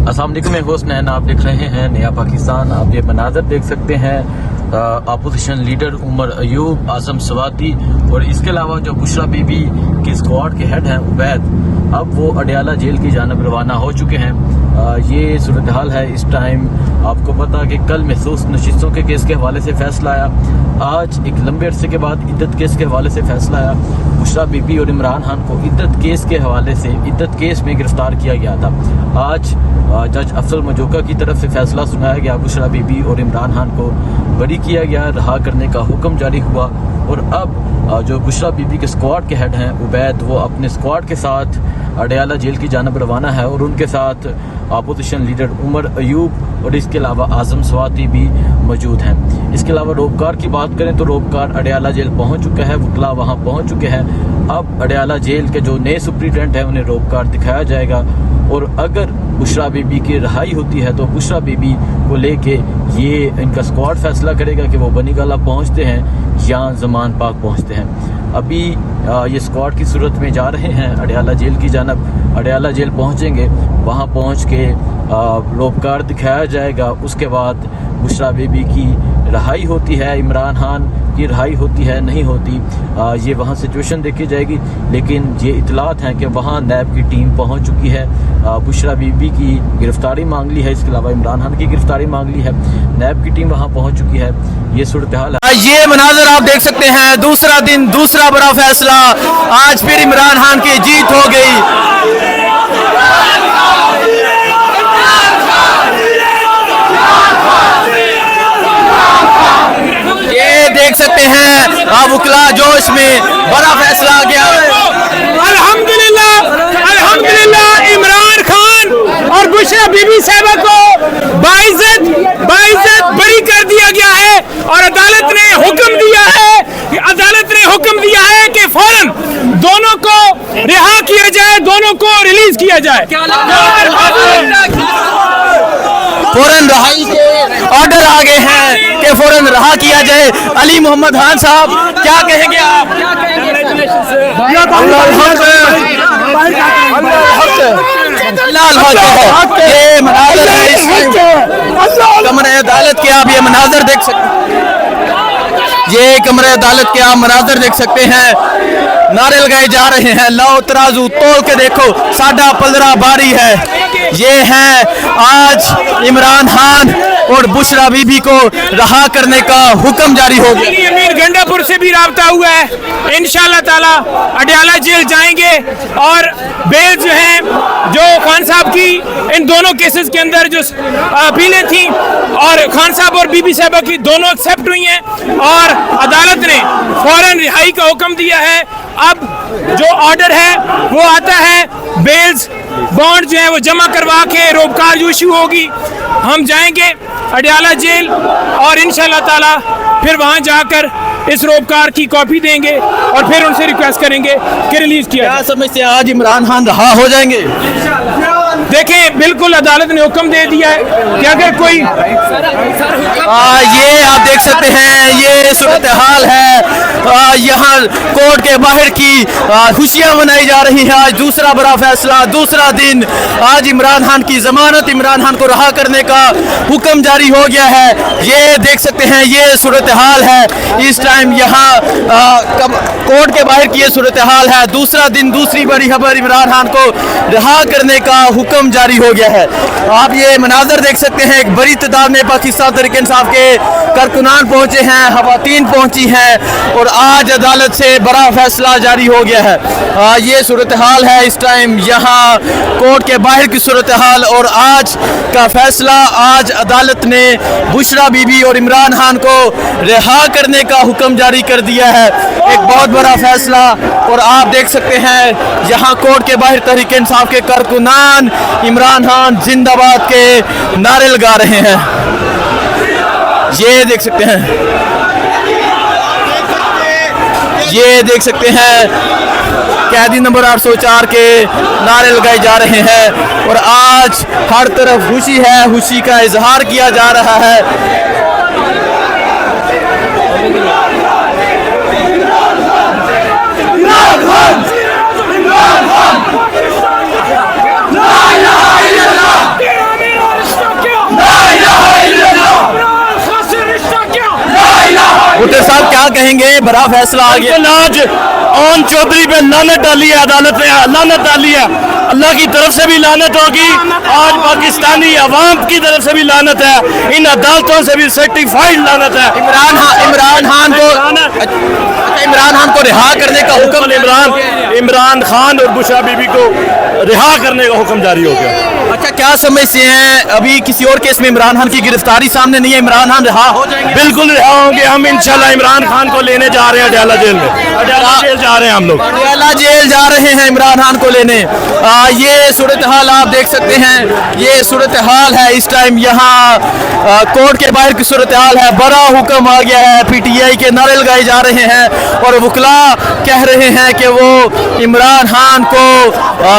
अस्सलाम वालेकुम, मैं होस्ट नैन, आप देख रहे हैं नया पाकिस्तान। आप ये मनाजर देख सकते हैं अपोजिशन लीडर उमर अयूब, आजम सवाती और इसके अलावा जो बुशरा बीबी के स्क्वाड के हेड हैं उबैद, अब वो अडियाला जेल की जानब रवाना हो चुके हैं। ये सूरत हाल है इस टाइम। आपको पता कि कल महसूस नशिस्तों के केस के हवाले से फैसला आया, आज एक लंबे अरसे के बाद इद्दत केस के हवाले से फैसला आया। बुशरा बीबी और इमरान खान को इद्दत केस के हवाले से इद्दत केस में गिरफ्तार किया गया था। आज जज अफजल मजोका की तरफ से फैसला सुनाया गया, बुशरा बीबी और इमरान खान को बरी किया गया, रहा करने का हुक्म जारी हुआ। और अब जो बुशरा बीबी के स्क्वाड के हेड हैं उबैद, वो अपने स्क्वाड के साथ अडियाला जेल की जानब रवाना है और उनके साथ अपोजिशन लीडर उमर अयूब और इसके अलावा आजम सवाती भी मौजूद हैं। इसके अलावा रोबकार की बात करें तो रोबकार अडियाला जेल पहुंच चुका है, वकला वहां पहुंच चुके हैं। अब अडियाला जेल के जो नए सुप्रिटेंडेंट हैं उन्हें रोबकार दिखाया जाएगा और अगर बुशरा बीबी की रिहाई होती है तो बुशरा बीबी को लेके ये इनका स्क्वाड फैसला करेगा कि वो बनीगाला पहुंचते हैं या जमान पाक पहुंचते हैं। अभी ये स्क्वाड की सूरत में जा रहे हैं अडियाला जेल की जानब। अडियाला जेल पहुंचेंगे, वहां पहुंच के रोबकार दिखाया जाएगा। उसके बाद बुशरा बीबी की रिहाई होती है, इमरान खान की रिहाई होती है नहीं होती, ये वहाँ सिचुएशन देखी जाएगी। लेकिन ये इतलात हैं कि वहाँ नैब की टीम पहुँच चुकी है, बुशरा बीबी की गिरफ्तारी मांग ली है, इसके अलावा इमरान खान की गिरफ्तारी मांग ली है, नैब की टीम वहाँ पहुँच चुकी है। ये सूरत हाल है। ये मनाजर आप देख सकते हैं, दूसरा दिन दूसरा बड़ा फैसला, आज फिर इमरान खान की जीत हो गई। ये देख सकते हैं आप वकला जोश में बड़ा फैसला आ गया। अल्हम्दुलिल्लाह इमरान खान और बुशरा बीबी साहिबा को बाइज्जत बरी कर दिया गया है और अदालत ने हुक्म दिया है कि फौरन दोनों को रिहा किया जाए, दोनों को रिलीज किया जाए। फौरन रहाई के ऑर्डर आ गए हैं कि फौरन रहा किया जाए। अली मोहम्मद खान साहब क्या कहेंगे आप? ये मनाजर है कमरे अदालत के, आप ये मनाजर देख सकते हैं। ये कमरे अदालत के आप मनाजर देख सकते हैं, नारे लगाए जा रहे हैं, लाओ तराजू तोल के देखो, साडा पलरा बारी है। ये है आज इमरान खान और बुशरा बीबी को रहा करने का हुक्म जारी हो गया। अमीर गंडापुर से भी राब्ता हुआ है, इंशाल्लाह ताला अडियाला जेल जाएंगे और बेल जो है, जो खान साहब की इन दोनों केसेस के अंदर जो अपीलें थी और खान साहब और बीबी साहबा की दोनों एक्सेप्ट हुई हैं और अदालत ने फौरन रिहाई का हुक्म दिया है। अब जो ऑर्डर है वो आता है, बेल्स बॉन्ड जो है वो जमा करवा के रोबकार जो इशू होगी, हम जाएंगे अडियाला जेल और इंशाल्लाह ताला फिर वहां जाकर इस रोबकार की कॉपी देंगे और फिर उनसे रिक्वेस्ट करेंगे कि रिलीज किया। क्या समझते हैं आज इमरान खान रहा हो जाएंगे? देखें, बिल्कुल अदालत ने हुक्म दे दिया है कि अगर कोई ये आप देख सकते हैं, ये सूरत हाल है। यहाँ कोर्ट के बाहर की खुशियाँ मनाई जा रही हैं। आज दूसरा बड़ा फैसला, दूसरा दिन, आज इमरान खान की जमानत, इमरान खान को रहा करने का हुक्म जारी हो गया है। ये देख सकते हैं, ये सूरत हाल है इस टाइम यहाँ कोर्ट के बाहर की ये सूरत हाल है। दूसरा दिन दूसरी बड़ी खबर, इमरान खान को रहा करने का हुक्म जारी हो गया है। आप ये मनाजर देख सकते हैं, एक बड़ी तादाद में पाकिस्तान तहरीक इंसाफ के कारकुनान पहुंचे हैं, खवातीन पहुंची हैं और आज अदालत से बड़ा फैसला जारी हो गया है। ये सूरत हाल है इस टाइम यहाँ कोर्ट के बाहर की सूरत हाल और आज का फैसला। आज अदालत ने बुशरा बीबी और इमरान खान को रिहा करने का हुक्म जारी कर दिया है, एक बहुत बड़ा फैसला। और आप देख सकते हैं यहाँ कोर्ट के बाहर तहरीक इंसाफ के कारकुनान इमरान खान जिंदाबाद के नारे लगा रहे हैं। ये देख सकते हैं, ये देख सकते हैं कैदी नंबर 804 के नारे लगाए जा रहे हैं और आज हर तरफ खुशी है, खुशी का इजहार किया जा रहा है। कहेंगे, बड़ा फैसला आ गया। आज ओन चौधरी पे लानत डाली है अदालत ने, लानत डाली है। अल्लाह की तरफ से भी लानत होगी, आज पाकिस्तानी अवाम की तरफ से भी लानत है, इन अदालतों से भी सर्टिफाइड लानत है। इमरान खान को रिहा करने का हुक्म, इमरान खान और बुशरा बीबी को रिहा करने का हुक्म जारी हो गया। अच्छा, क्या समझते हैं अभी किसी और केस में इमरान खान की गिरफ्तारी सामने नहीं है, इमरान खान रिहा हो जाएंगे? बिल्कुल रिहा होंगे हम इंशाल्लाह। इमरान खान को लेने जा रहे हैं अडयाला जेल में, अडयाला जेल जा रहे हैं हम लोग, अडयाला जेल जा रहे हैं इमरान खान को लेने। ये सूरत हाल आप देख सकते हैं, ये सूरत हाल है इस टाइम यहाँ कोर्ट के बाहर की सूरत हाल है। बड़ा हुक्म आ गया है, पीटीआई के नारे लगाए जा रहे हैं और वकला कह रहे हैं कि वो इमरान खान को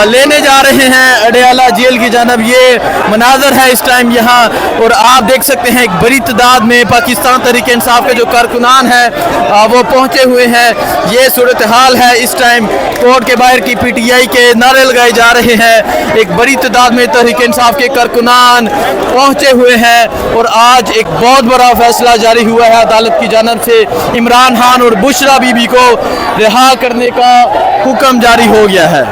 लेने जा रहे हैं अडयाला जेल की जानब। ये मनाजर है इस टाइम यहाँ, और आप देख सकते हैं एक बड़ी तादाद में पाकिस्तान तहरीक इंसाफ के जो कारकुनान हैं वो पहुँचे हुए हैं। ये सूरत हाल है इस टाइम, कोर्ट के बाहर की पीटीआई के नारे लगाए जा रहे हैं। एक बड़ी तादाद में तहरीक इंसाफ के कारकुनान पहुँचे हुए हैं और आज एक बहुत बड़ा फैसला जारी हुआ है अदालत की जानब से। इमरान खान और बुशरा बीबी को रिहा करने का हुक्म जारी हो गया है।